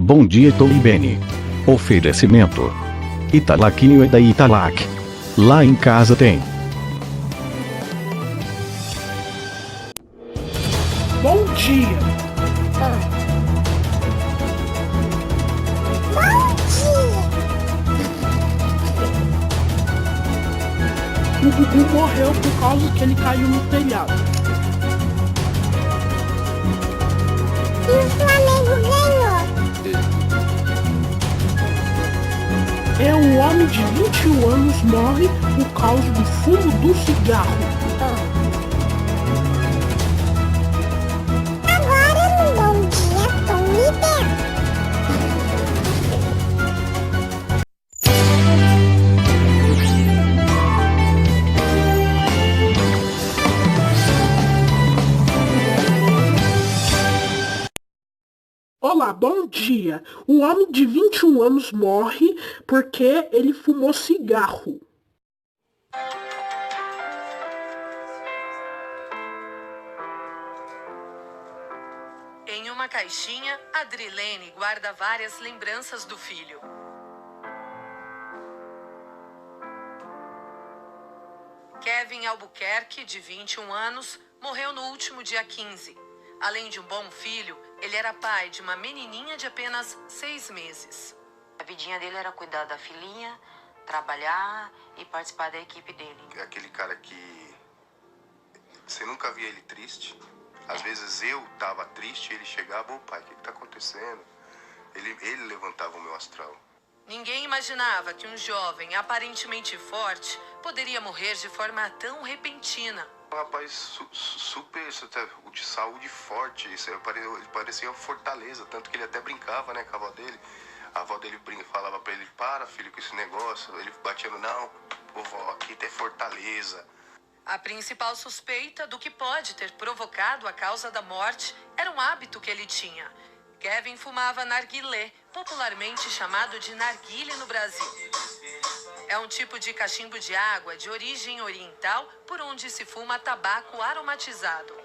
Bom dia, Tolibene. Oferecimento Italaquinho é da Italac. Lá em casa tem. Bom dia. O Gugu morreu por causa que ele caiu no telhado. E o Flamengo ganhou. Um homem de 21 anos morre por causa do fumo do cigarro. Agora no Bom Dia Tom e Ben. Olá, bom dia. Um homem de 21 anos morre porque ele fumou cigarro. Em uma caixinha, Adrilene guarda várias lembranças do filho. Kevin Albuquerque, de 21 anos, morreu no último dia 15. Além de um bom filho, ele era pai de uma menininha de apenas 6 meses. A vidinha dele era cuidar da filhinha, trabalhar e participar da equipe dele. É aquele cara que você nunca via ele triste. Às vezes eu tava triste e ele chegava, ô pai, o que tá acontecendo? Ele levantava o meu astral. Ninguém imaginava que um jovem aparentemente forte poderia morrer de forma tão repentina. Um rapaz super de saúde forte, ele parecia uma fortaleza, tanto que ele até brincava, né, com a avó dele. A avó dele falava pra ele, para filho com esse negócio, ele batia no, não, vovó, aqui tem fortaleza. A principal suspeita do que pode ter provocado a causa da morte era um hábito que ele tinha. Kevin fumava narguilé, popularmente chamado de narguilé no Brasil. É um tipo de cachimbo de água de origem oriental por onde se fuma tabaco aromatizado.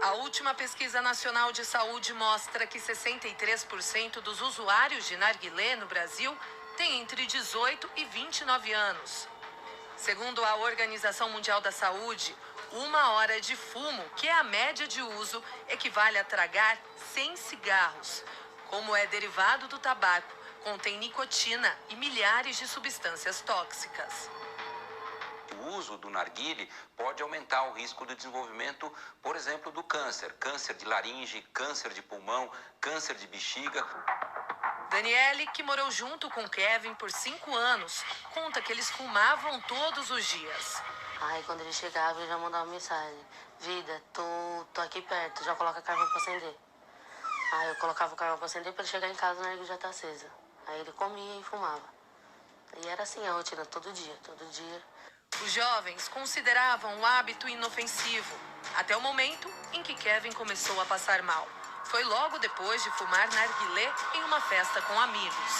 A última pesquisa nacional de saúde mostra que 63% dos usuários de narguilé no Brasil têm entre 18 e 29 anos. Segundo a Organização Mundial da Saúde, 1 hora de fumo, que é a média de uso, equivale a tragar 100 cigarros. Como é derivado do tabaco, contém nicotina e milhares de substâncias tóxicas. O uso do narguilé pode aumentar o risco do desenvolvimento, por exemplo, do câncer. Câncer de laringe, câncer de pulmão, câncer de bexiga. Daniele, que morou junto com Kevin por 5 anos, conta que eles fumavam todos os dias. Aí quando ele chegava, ele já mandava uma mensagem. Vida, tô aqui perto, já coloca carvão pra acender. Aí eu colocava o carvão pra acender pra ele chegar em casa e a narguilé já tá acesa. Aí ele comia e fumava. E era assim a rotina, todo dia, todo dia. Os jovens consideravam o hábito inofensivo, até o momento em que Kevin começou a passar mal. Foi logo depois de fumar narguilé em uma festa com amigos.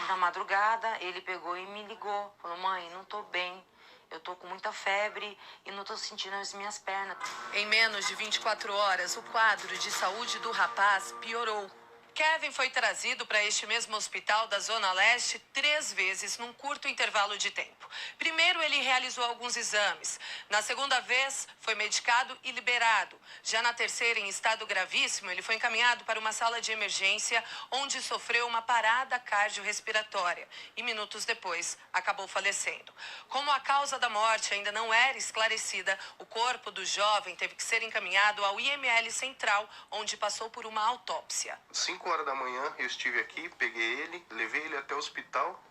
Na madrugada, ele pegou e me ligou. Falou, mãe, não tô bem. Eu tô com muita febre e não tô sentindo as minhas pernas. Em menos de 24 horas, o quadro de saúde do rapaz piorou. Kevin foi trazido para este mesmo hospital da Zona Leste 3 vezes num curto intervalo de tempo. Primeiro, ele realizou alguns exames. Na segunda vez, foi medicado e liberado. Já na terceira, em estado gravíssimo, ele foi encaminhado para uma sala de emergência, onde sofreu uma parada cardiorrespiratória. E minutos depois, acabou falecendo. Como a causa da morte ainda não era esclarecida, o corpo do jovem teve que ser encaminhado ao IML Central, onde passou por uma autópsia. 5 horas da manhã eu estive aqui, peguei ele, levei ele até o hospital.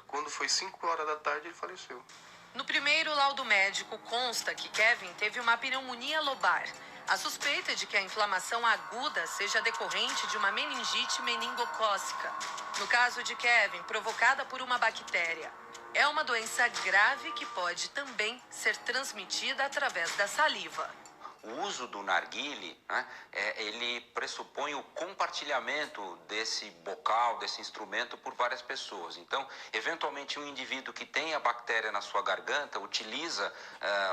Quando foi 5 horas da tarde, ele faleceu. No primeiro laudo médico consta que Kevin teve uma pneumonia lobar. A suspeita é de que a inflamação aguda seja decorrente de uma meningite meningocócica. No caso de Kevin, provocada por uma bactéria. É uma doença grave que pode também ser transmitida através da saliva. O uso do narguile, né, ele pressupõe o compartilhamento desse bocal, desse instrumento por várias pessoas. Então, eventualmente, um indivíduo que tem a bactéria na sua garganta utiliza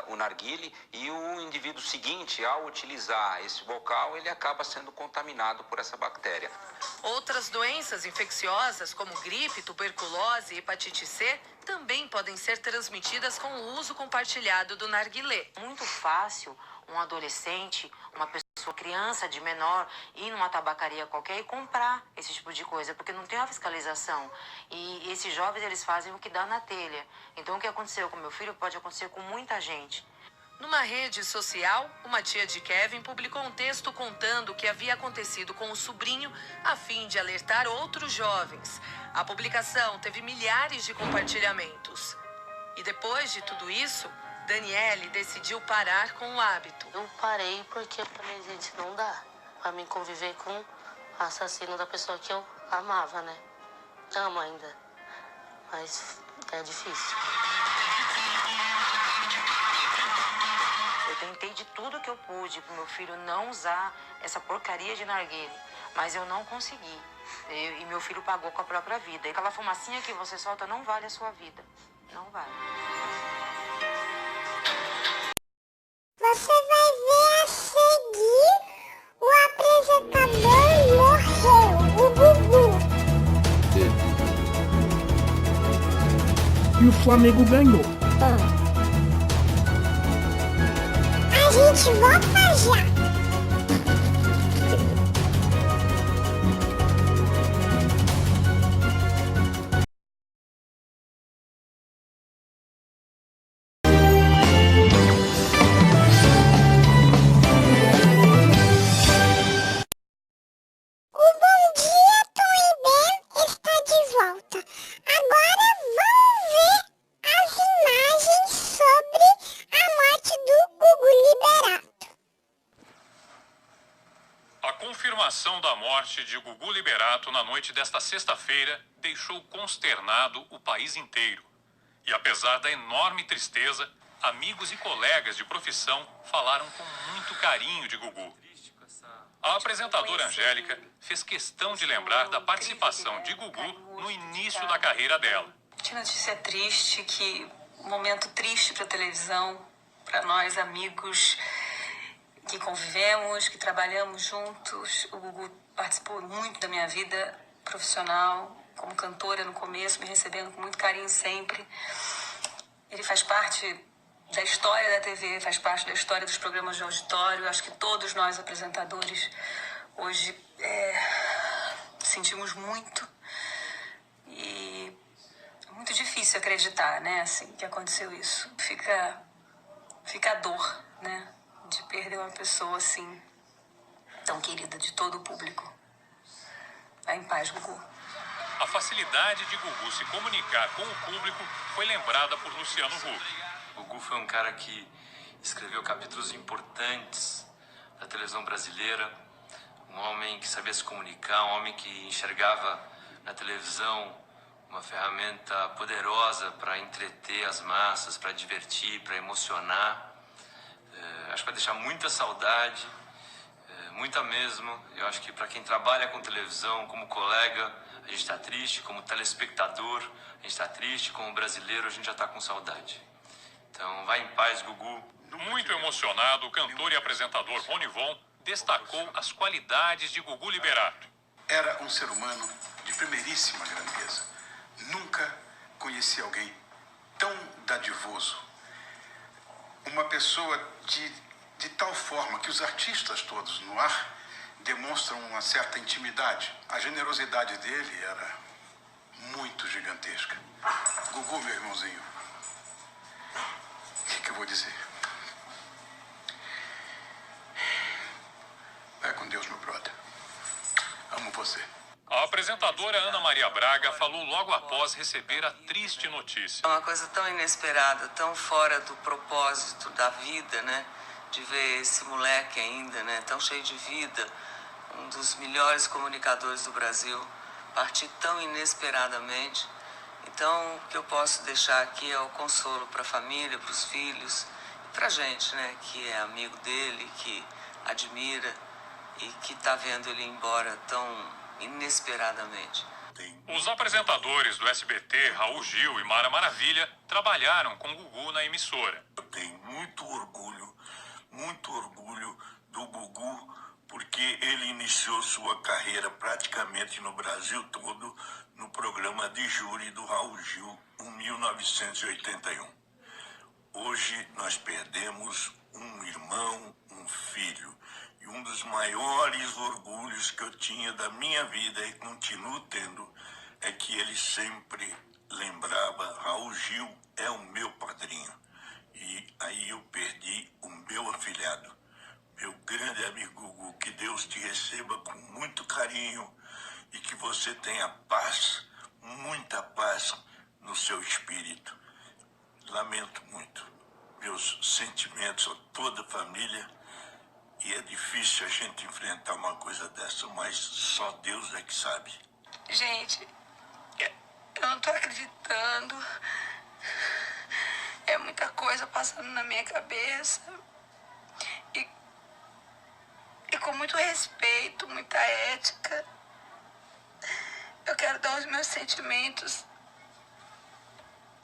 o narguile e o indivíduo seguinte, ao utilizar esse bocal, ele acaba sendo contaminado por essa bactéria. Outras doenças infecciosas, como gripe, tuberculose e hepatite C, também podem ser transmitidas com o uso compartilhado do narguilé. Muito fácil um adolescente, uma pessoa, criança de menor, ir numa tabacaria qualquer e comprar esse tipo de coisa, porque não tem a fiscalização. E esses jovens, eles fazem o que dá na telha. Então, o que aconteceu com meu filho pode acontecer com muita gente. Numa rede social, uma tia de Kevin publicou um texto contando o que havia acontecido com o sobrinho, a fim de alertar outros jovens. A publicação teve milhares de compartilhamentos. E depois de tudo isso, Daniele decidiu parar com o hábito. Eu parei porque eu falei, gente, não dá pra mim conviver com o assassino da pessoa que eu amava, né? Amo ainda, mas é difícil. Eu tentei de tudo que eu pude pro meu filho não usar essa porcaria de narguilé, mas eu não consegui. E meu filho pagou com a própria vida. E aquela fumacinha que você solta não vale a sua vida. Não vale. Você vai ver a seguir, o apresentador morreu, o Gugu. E o Flamengo ganhou. A gente volta já. A confirmação da morte de Gugu Liberato na noite desta sexta-feira deixou consternado o país inteiro. E apesar da enorme tristeza, amigos e colegas de profissão falaram com muito carinho de Gugu. A apresentadora Angélica fez questão de lembrar da participação de Gugu no início da carreira dela. Que notícia triste, que momento triste para a televisão, para nós amigos que convivemos, que trabalhamos juntos. O Gugu participou muito da minha vida profissional, como cantora no começo, me recebendo com muito carinho sempre. Ele faz parte da história da TV, faz parte da história dos programas de auditório. Acho que todos nós apresentadores hoje sentimos muito. E é muito difícil acreditar, né, assim, que aconteceu isso. Fica a dor, né, de perder uma pessoa assim, tão querida de todo o público. Vai em paz, Gugu. A facilidade de Gugu se comunicar com o público foi lembrada por Luciano Huck. Gugu foi um cara que escreveu capítulos importantes da televisão brasileira, um homem que sabia se comunicar, um homem que enxergava na televisão uma ferramenta poderosa para entreter as massas, para divertir, para emocionar. Acho que vai deixar muita saudade, muita mesmo. Eu acho que para quem trabalha com televisão, como colega, a gente está triste, como telespectador, a gente está triste, como brasileiro, a gente já está com saudade. Então, vai em paz, Gugu. Muito emocionado, o cantor e apresentador Rony Von destacou as qualidades de Gugu Liberato. Era um ser humano de primeiríssima grandeza. Nunca conheci alguém tão dadivoso. Uma pessoa de tal forma que os artistas todos no ar demonstram uma certa intimidade. A generosidade dele era muito gigantesca. Gugu, meu irmãozinho, o que eu vou dizer? Vai com Deus, meu brother. Amo você. A apresentadora Ana Maria Braga falou logo após receber a triste notícia. É uma coisa tão inesperada, tão fora do propósito da vida, né? De ver esse moleque ainda, né? Tão cheio de vida, um dos melhores comunicadores do Brasil, partir tão inesperadamente. Então, o que eu posso deixar aqui é o consolo para a família, para os filhos, pra gente, né, que é amigo dele, que admira e que tá vendo ele ir embora tão inesperadamente. Os apresentadores do SBT, Raul Gil e Mara Maravilha, trabalharam com Gugu na emissora. Eu tenho muito orgulho do Gugu, porque ele iniciou sua carreira praticamente no Brasil todo no programa de júri do Raul Gil, em 1981. Hoje nós perdemos um irmão, um filho, e um dos maiores orgulhos que eu tinha da minha vida e continuo tendo é que ele sempre lembrava: Raul Gil é o meu padrinho. E aí eu perdi o meu afilhado, meu grande amigo Gugu. Que Deus te receba com muito carinho e que você tenha paz, muita paz no seu espírito. Lamento muito, meus sentimentos a toda a família, e é difícil a gente enfrentar uma coisa dessa, mas só Deus é que sabe. Gente, eu não tô acreditando. É muita coisa passando na minha cabeça. E com muito respeito, muita ética, eu quero dar os meus sentimentos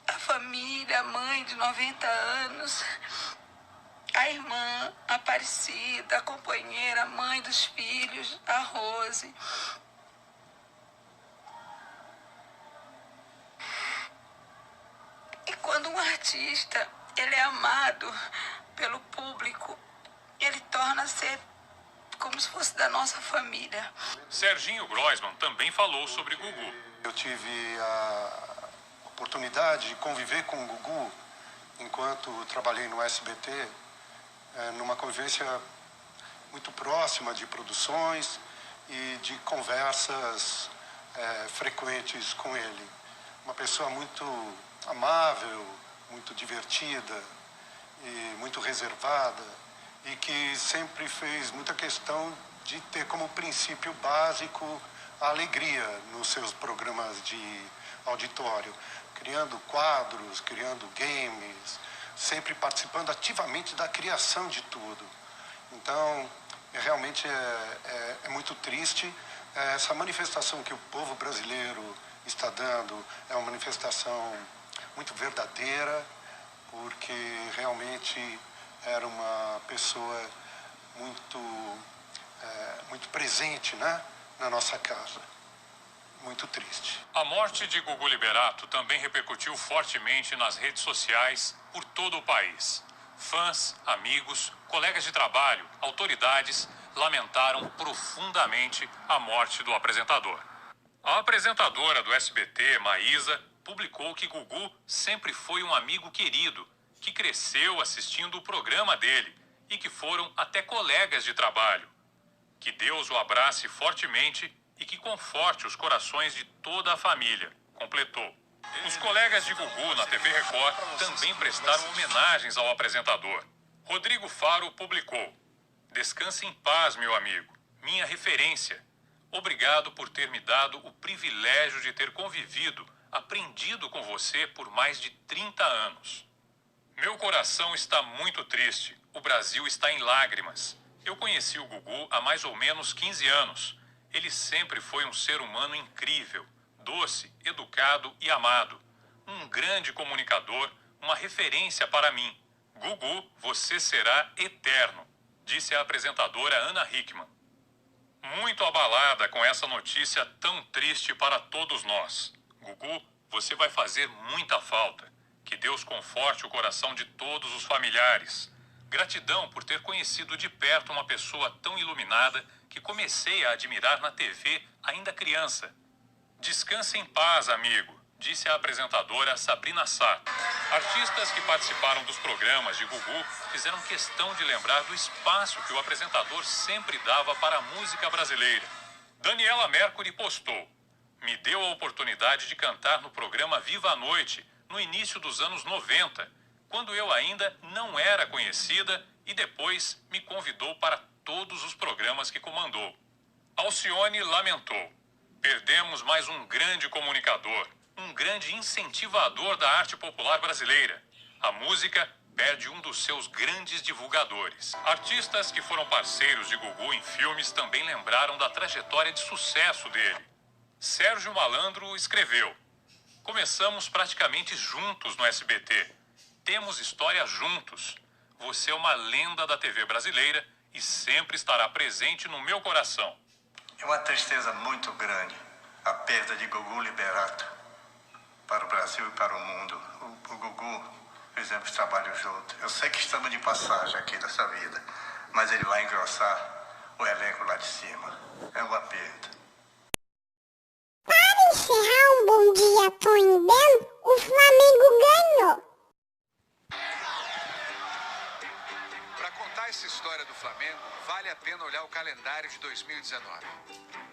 à família, a mãe de 90 anos, a irmã, a Aparecida, a companheira, a mãe dos filhos, a Rose. E quando um artista, ele é amado pelo público, ele torna-se como se fosse da nossa família. Serginho Groisman também falou sobre Gugu. Eu tive a oportunidade de conviver com o Gugu enquanto trabalhei no SBT, numa convivência muito próxima de produções e de conversas frequentes com ele. Uma pessoa muito amável, muito divertida e muito reservada, e que sempre fez muita questão de ter como princípio básico a alegria nos seus programas de auditório, criando quadros, criando games, sempre participando ativamente da criação de tudo. Então, realmente é muito triste. Essa manifestação que o povo brasileiro está dando é uma manifestação muito verdadeira, porque realmente era uma pessoa muito presente, né, na nossa casa. Muito triste. A morte de Gugu Liberato também repercutiu fortemente nas redes sociais por todo o país. Fãs, amigos, colegas de trabalho, autoridades lamentaram profundamente a morte do apresentador. A apresentadora do SBT, Maísa, publicou que Gugu sempre foi um amigo querido, que cresceu assistindo o programa dele e que foram até colegas de trabalho. Que Deus o abrace fortemente e que conforte os corações de toda a família, completou. Os colegas de Gugu na TV Record também prestaram homenagens ao apresentador. Rodrigo Faro publicou: "Descanse em paz, meu amigo, minha referência. Obrigado por ter me dado o privilégio de ter convivido, aprendido com você por mais de 30 anos. Meu coração está muito triste. O Brasil está em lágrimas. Eu conheci o Gugu há mais ou menos 15 anos. Ele sempre foi um ser humano incrível, doce, educado e amado. Um grande comunicador, uma referência para mim. Gugu, você será eterno", disse a apresentadora Ana Hickman. Muito abalada com essa notícia tão triste para todos nós. Gugu, você vai fazer muita falta. Que Deus conforte o coração de todos os familiares. Gratidão por ter conhecido de perto uma pessoa tão iluminada que comecei a admirar na TV ainda criança. Descanse em paz, amigo, disse a apresentadora Sabrina Sato. Artistas que participaram dos programas de Gugu fizeram questão de lembrar do espaço que o apresentador sempre dava para a música brasileira. Daniela Mercury postou: "Me deu a oportunidade de cantar no programa Viva a Noite, no início dos anos 90, quando eu ainda não era conhecida, e depois me convidou para todos os programas que comandou." Alcione lamentou: "Perdemos mais um grande comunicador, um grande incentivador da arte popular brasileira. A música perde um dos seus grandes divulgadores. Artistas que foram parceiros de Gugu em filmes também lembraram da trajetória de sucesso dele. Sérgio Malandro escreveu: "Começamos praticamente juntos no SBT. Temos história juntos. Você é uma lenda da TV brasileira e sempre estará presente no meu coração." É uma tristeza muito grande a perda de Gugu Liberato para o Brasil e para o mundo. O Gugu, fizemos trabalho junto. Eu sei que estamos de passagem aqui dessa vida, mas ele vai engrossar o elenco lá de cima. É uma perda. Para encerrar um bom dia, Tony Ben, o Flamengo ganhou. Para contar essa história do Flamengo, vale a pena olhar o calendário de 2019.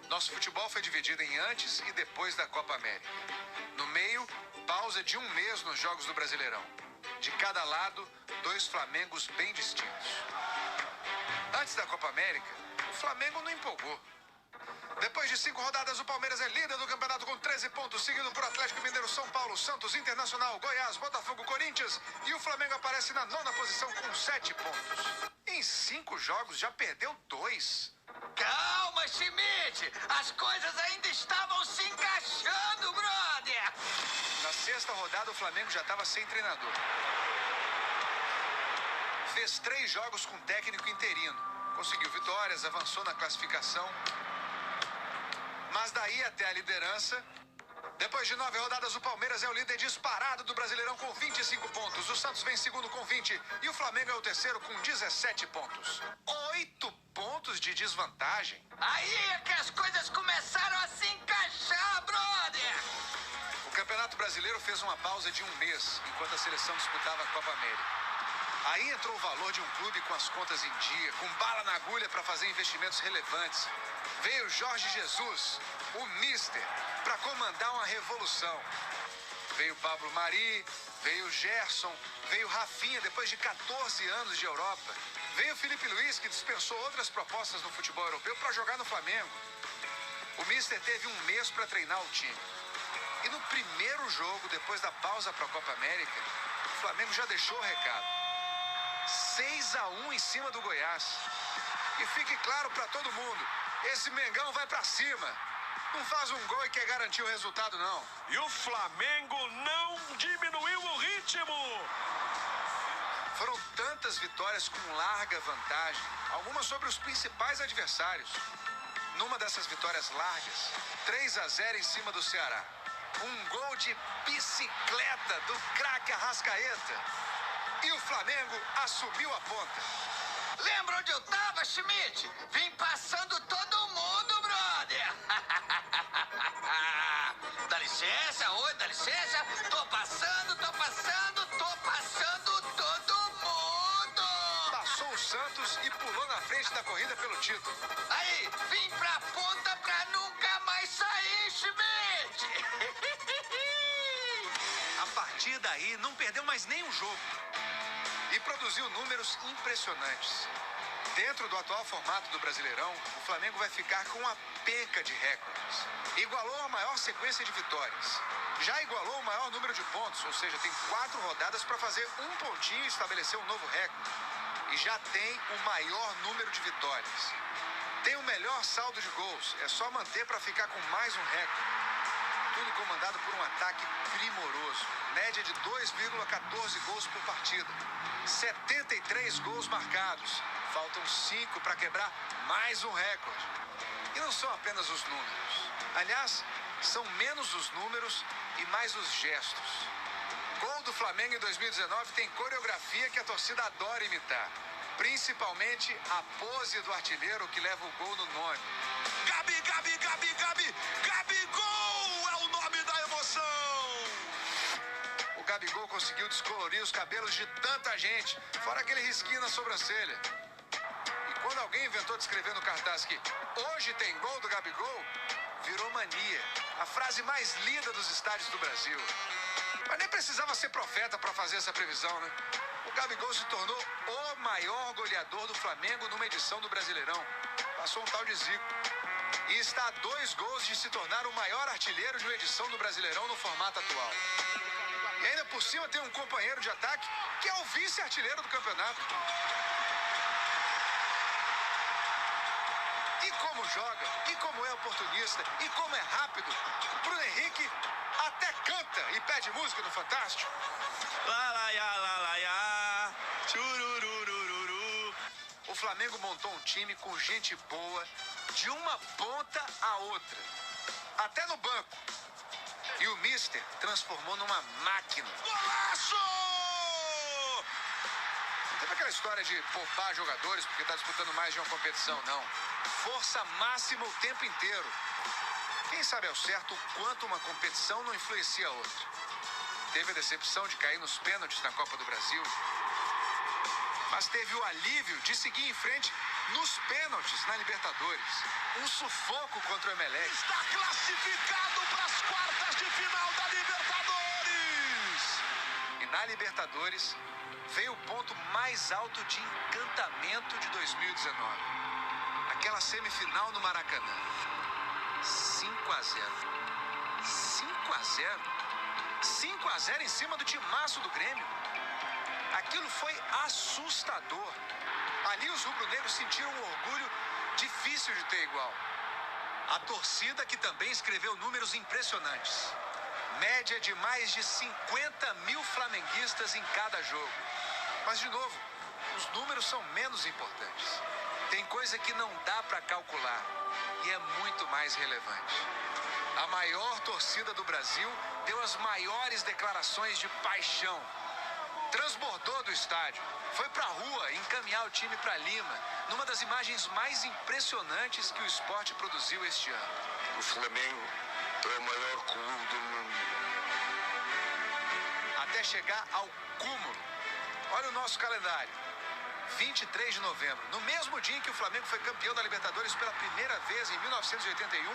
Nosso futebol foi dividido em antes e depois da Copa América. No meio, pausa de um mês nos Jogos do Brasileirão. De cada lado, 2 Flamengos bem distintos. Antes da Copa América, o Flamengo não empolgou. Depois de 5 rodadas, o Palmeiras é líder do campeonato com 13 pontos, seguido por Atlético Mineiro, São Paulo, Santos, Internacional, Goiás, Botafogo, Corinthians, e o Flamengo aparece na 9ª posição com 7 pontos. Em 5 jogos já perdeu 2. Calma, Schmidt! As coisas ainda estavam se encaixando, brother! Na 6ª rodada, o Flamengo já estava sem treinador. Fez 3 jogos com técnico interino. Conseguiu vitórias, avançou na classificação. Mas daí até a liderança, depois de 9 rodadas, o Palmeiras é o líder disparado do Brasileirão com 25 pontos. O Santos vem em segundo com 20 e o Flamengo é o terceiro com 17 pontos. 8 pontos de desvantagem. Aí é que as coisas começaram a se encaixar, brother! O Campeonato Brasileiro fez uma pausa de um mês, enquanto a seleção disputava a Copa América. Aí entrou o valor de um clube com as contas em dia, com bala na agulha para fazer investimentos relevantes. Veio Jorge Jesus, o Mister, para comandar uma revolução. Veio Pablo Mari, veio Gerson, veio Rafinha depois de 14 anos de Europa. Veio Felipe Luiz, que dispensou outras propostas no futebol europeu para jogar no Flamengo. O Mister teve um mês para treinar o time. E no primeiro jogo, depois da pausa para a Copa América, o Flamengo já deixou o recado. 6-1 em cima do Goiás. E fique claro para todo mundo, esse Mengão vai para cima. Não faz um gol e quer garantir o resultado, não. E o Flamengo não diminuiu o ritmo. Foram tantas vitórias com larga vantagem, algumas sobre os principais adversários. Numa dessas vitórias largas, 3-0 em cima do Ceará. Um gol de bicicleta do craque Arrascaeta. E o Flamengo assumiu a ponta. Lembra onde eu tava, Schmidt? Vim passando todo mundo, brother! Dá licença, oi, dá licença. Tô passando todo mundo! Passou o Santos e pulou na frente da corrida pelo título. Aí, vim pra ponta pra nunca mais sair, Schmidt! A partir daí, não perdeu mais nenhum jogo. E produziu números impressionantes. Dentro do atual formato do Brasileirão, o Flamengo vai ficar com uma penca de recordes. Igualou a maior sequência de vitórias. Já igualou o maior número de pontos, ou seja, tem 4 rodadas para fazer um pontinho e estabelecer um novo recorde. E já tem o maior número de vitórias. Tem o melhor saldo de gols, é só manter para ficar com mais um recorde. Tudo comandado por um ataque primoroso. Média de 2,14 gols por partida. 73 gols marcados. Faltam 5 para quebrar mais um recorde. E não são apenas os números. Aliás, são menos os números e mais os gestos. Gol do Flamengo em 2019 tem coreografia que a torcida adora imitar. Principalmente a pose do artilheiro que leva o gol no nome. Gabi, Gabi, Gabi, Gabi! Gabigol é o nome da emoção! O Gabigol conseguiu descolorir os cabelos de tanta gente, fora aquele risquinho na sobrancelha. E quando alguém inventou de escrever no cartaz que hoje tem gol do Gabigol, virou mania. A frase mais lida dos estádios do Brasil. Mas nem precisava ser profeta para fazer essa previsão, né? O Gabigol se tornou o maior goleador do Flamengo numa edição do Brasileirão. Passou um tal de Zico. E está a 2 gols de se tornar o maior artilheiro de uma edição do Brasileirão no formato atual. E ainda por cima tem um companheiro de ataque que é o vice-artilheiro do campeonato. E como joga, e como é oportunista, e como é rápido. Bruno Henrique até canta e pede música no Fantástico. Churururururu. O Flamengo montou um time com gente boa, de uma ponta a outra. Até no banco. E o Mister transformou numa máquina. Golaço! Não teve aquela história de poupar jogadores porque está disputando mais de uma competição, não. Força máxima o tempo inteiro. Quem sabe ao certo o quanto uma competição não influencia a outra. Teve a decepção de cair nos pênaltis na Copa do Brasil. Mas teve o alívio de seguir em frente nos pênaltis na Libertadores. Um sufoco contra o Emelec. Está classificado para as quartas de final da Libertadores! E na Libertadores veio o ponto mais alto de encantamento de 2019. Aquela semifinal no Maracanã. 5-0. 5-0? 5-0 em cima do timaço do Grêmio. Aquilo foi assustador. Ali os rubro-negros sentiram um orgulho difícil de ter igual. A torcida que também escreveu números impressionantes. Média de mais de 50 mil flamenguistas em cada jogo. Mas, de novo, os números são menos importantes. Tem coisa que não dá para calcular e é muito mais relevante. A maior torcida do Brasil deu as maiores declarações de paixão. Transbordou do estádio, foi pra rua encaminhar o time pra Lima, numa das imagens mais impressionantes que o esporte produziu este ano. O Flamengo é o maior clube do mundo. Até chegar ao cúmulo. Olha o nosso calendário. 23 de novembro, no mesmo dia em que o Flamengo foi campeão da Libertadores pela primeira vez em 1981,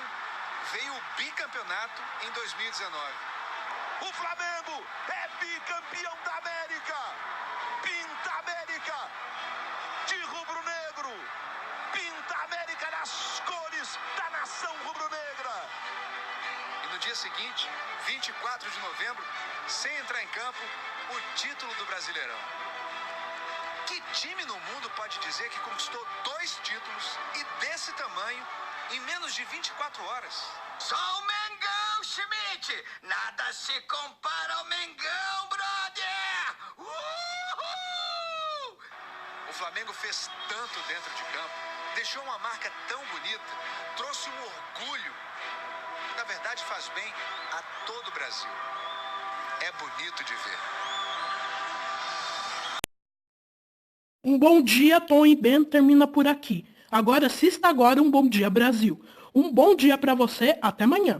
veio o bicampeonato em 2019. O Flamengo é bicampeão da América! Pinta a América de rubro-negro! Pinta a América nas cores da nação rubro-negra! E no dia seguinte, 24 de novembro, sem entrar em campo, o título do Brasileirão. Que time no mundo pode dizer que conquistou 2 títulos e desse tamanho em menos de 24 horas? Só o Mengão, Schmidt! Nada se compara ao Mengão, brother! Uhul! O Flamengo fez tanto dentro de campo, deixou uma marca tão bonita, trouxe um orgulho que, na verdade, faz bem a todo o Brasil. É bonito de ver. Um bom dia, Tom e Ben termina por aqui. Agora assista agora um Bom Dia Brasil. Um bom dia para você, até amanhã.